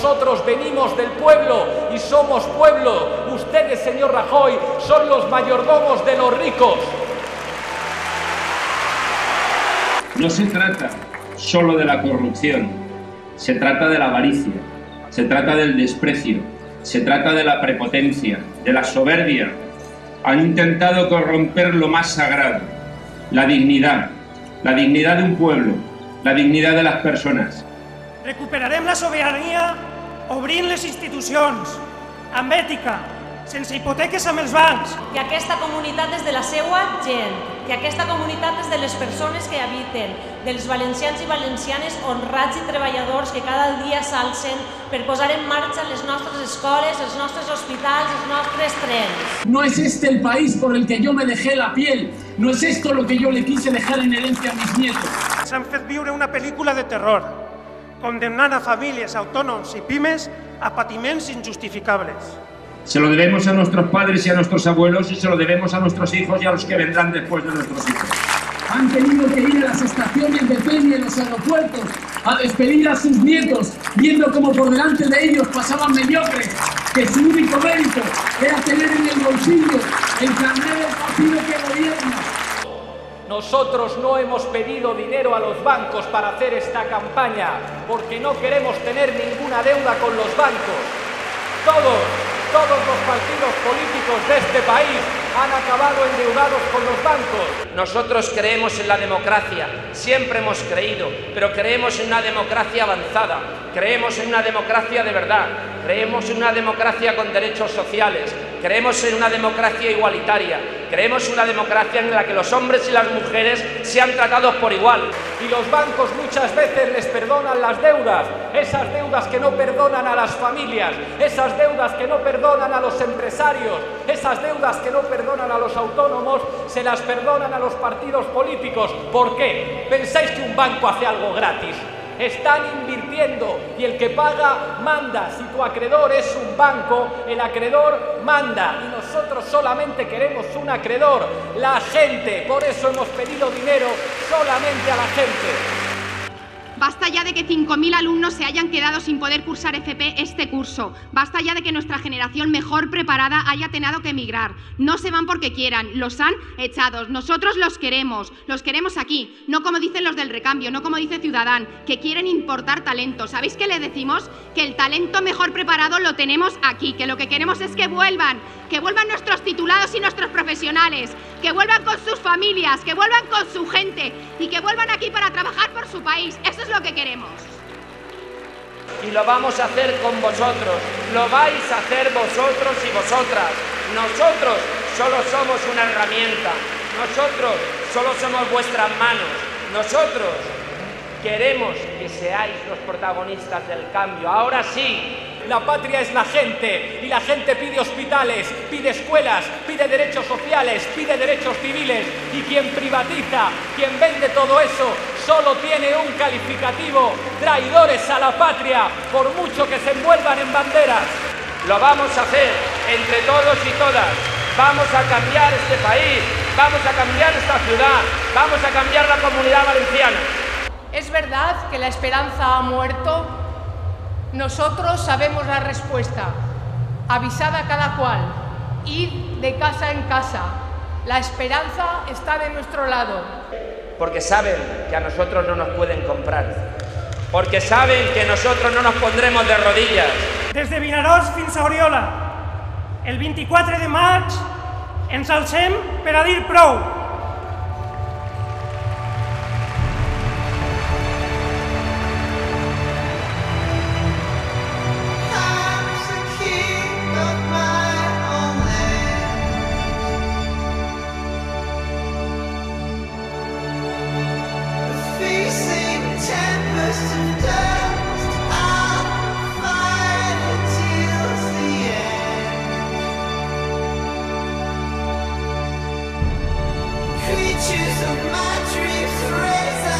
Nosotros venimos del pueblo y somos pueblo. Ustedes, señor Rajoy, son los mayordomos de los ricos. No se trata solo de la corrupción, se trata de la avaricia, se trata del desprecio, se trata de la prepotencia, de la soberbia. Han intentado corromper lo más sagrado, la dignidad de un pueblo, la dignidad de las persones. Recuperarem la sobirania obrint les institucions, amb ètica, sense hipoteques amb els bancs. Que aquesta comunitat és de la seua gent, que aquesta comunitat és de les persones que habiten, dels valencians i valencianes honrats i treballadors que cada dia s'alcen per posar en marxa les nostres escoles, els nostres hospitals, els nostres trens. No es este el país por el que yo me dejé la piel, no es esto lo que yo le quise dejar en herencia a mis nietos. S'han fet viure una pel·lícula de terror, condenant a famílies, autònoms i pimes a patiments injustificables. Se lo debemos a nuestros padres y a nuestros abuelos y se lo debemos a nuestros hijos y a los que vendrán después de nuestros hijos. Han tenido que ir a las estaciones de tren y en los aeropuertos a despedir a sus nietos, viendo como por delante de ellos pasaban mediocres, que su único mérito era tener en el bolsillo el carnet del partido que gobierna. Nosotros no hemos pedido dinero a los bancos para hacer esta campaña, porque no queremos tener ninguna deuda con los bancos. Todos los partidos políticos de este país han acabado endeudados con los bancos. Nosotros creemos en la democracia, siempre hemos creído, pero creemos en una democracia avanzada, creemos en una democracia de verdad, creemos en una democracia con derechos sociales, creemos en una democracia igualitaria, creemos en una democracia en la que los hombres y las mujeres sean tratados por igual. Y los bancos muchas veces les perdonan las deudas, esas deudas que no perdonan a las familias, esas deudas que no perdonan a los empresarios, esas deudas que no perdonan a los autónomos, se las perdonan a los partidos políticos. ¿Por qué? ¿Pensáis que un banco hace algo gratis? Están invirtiendo y el que paga manda. Si tu acreedor es un banco, el acreedor manda. Y nosotros solamente queremos un acreedor, la gente. Por eso hemos pedido dinero solamente a la gente. Basta ya de que 5.000 alumnos se hayan quedado sin poder cursar FP este curso. Basta ya de que nuestra generación mejor preparada haya tenido que emigrar. No se van porque quieran, los han echado. Nosotros los queremos aquí. No como dicen los del recambio, no como dice Ciudadán, que quieren importar talento. ¿Sabéis qué le decimos? Que el talento mejor preparado lo tenemos aquí, que lo que queremos es que vuelvan nuestros titulados y nuestros profesionales, que vuelvan con sus familias, que vuelvan con su gente y que vuelvan aquí para trabajar por su país. Eso es lo que queremos. Y lo vamos a hacer con vosotros, lo vais a hacer vosotros y vosotras. Nosotros solo somos una herramienta, nosotros solo somos vuestras manos, nosotros queremos que seáis los protagonistas del cambio. Ahora sí. La patria es la gente y la gente pide hospitales, pide escuelas, pide derechos sociales, pide derechos civiles y quien privatiza, quien vende todo eso, solo tiene un calificativo: traidores a la patria, por mucho que se envuelvan en banderas. Lo vamos a hacer entre todos y todas. Vamos a cambiar este país, vamos a cambiar esta ciudad, vamos a cambiar la Comunidad Valenciana. ¿Es verdad que la esperanza ha muerto? Nosotros sabemos la respuesta. Avisad a cada cual, id de casa en casa. La esperanza está de nuestro lado. Porque saben que a nosotros no nos pueden comprar. Porque saben que nosotros no nos pondremos de rodillas. Des de Vinaròs fins a Oriola, el 24 de maig ens alcem per a dir prou. Creatures of my dreams raise